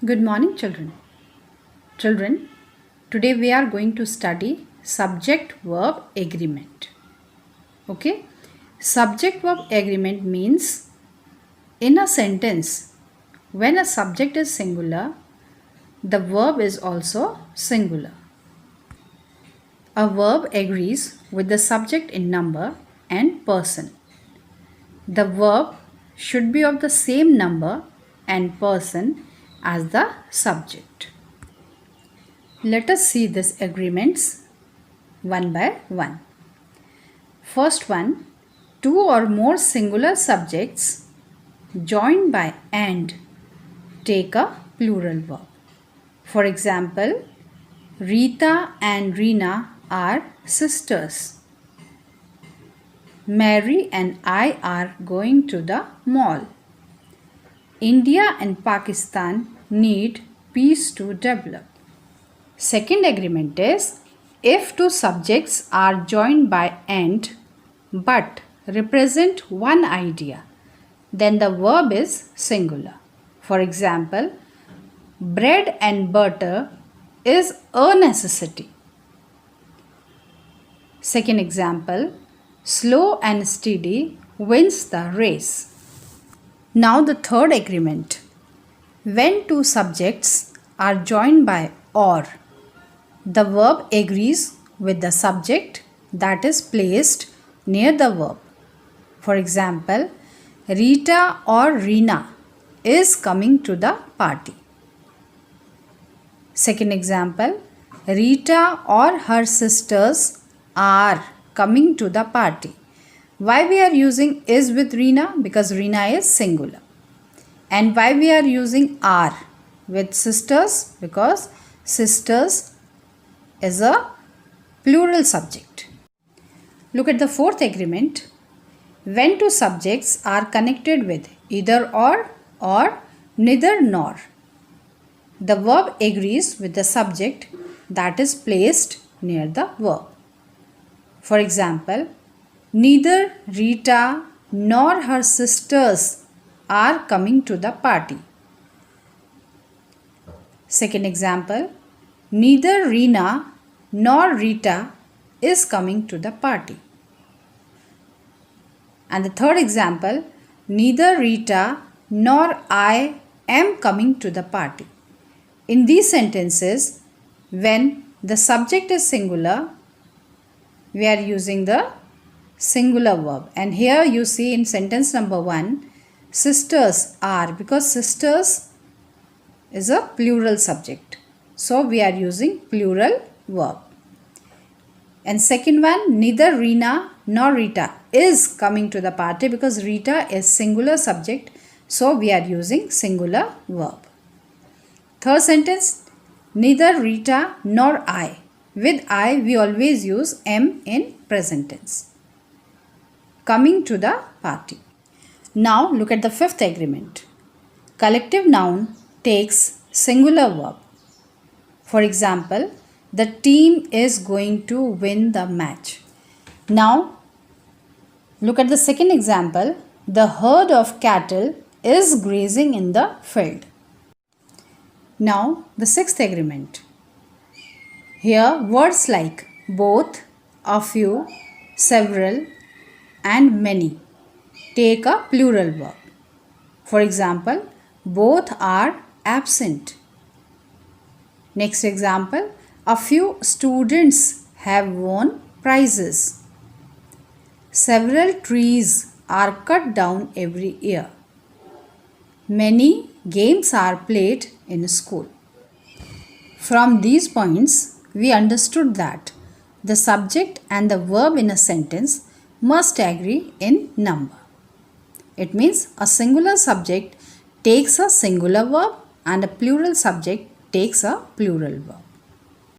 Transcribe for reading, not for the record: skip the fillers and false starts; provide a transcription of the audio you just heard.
Good morning, children. Children, today we are going to study subject verb agreement. Okay? Subject verb agreement means in a sentence, when a subject is singular, the verb is also singular. A verb agrees with the subject in number and person. The verb should be of the same number and person as the subject. Let us see these agreements one by one. First one, two or more singular subjects joined by and take a plural verb. For example, Rita and Reena are sisters. Mary and I are going to the mall. India and Pakistan need peace to develop. Second agreement is if two subjects are joined by and but represent one idea, then the verb is singular. For example, bread and butter is a necessity. Second example, slow and steady wins the race. Now the third agreement. When two subjects are joined by or, the verb agrees with the subject that is placed near the verb. For example, Rita or Reena is coming to the party. Second example, Rita or her sisters are coming to the party. Why we are using is with Reena? Because Reena is singular. And why we are using are with sisters? Because sisters is a plural subject. Look at the fourth agreement. When two subjects are connected with either or neither nor, the verb agrees with the subject that is placed near the verb. For example, neither Rita nor her sisters are coming to the party. Second example, neither Reena nor Rita is coming to the party. And the third example, neither Rita nor I am coming to the party. In these sentences, when the subject is singular, we are using the singular verb. And here you see in sentence number 1, sisters are, because sisters is a plural subject. So we are using plural verb. And second one, neither Reena nor Rita is coming to the party, because Rita is singular subject. So we are using singular verb. Third sentence, neither Rita nor I. With I, we always use am in present tense. Coming to the party. Now look at the fifth agreement. Collective noun takes singular verb. For example, the team is going to win the match. Now look at the second example. The herd of cattle is grazing in the field. Now the sixth agreement. Here words like both, a few, several and many take a plural verb. For example, both are absent. Next example, a few students have won prizes. Several trees are cut down every year. Many games are played in school. From these points, we understood that the subject and the verb in a sentence must agree in number. It means a singular subject takes a singular verb and a plural subject takes a plural verb.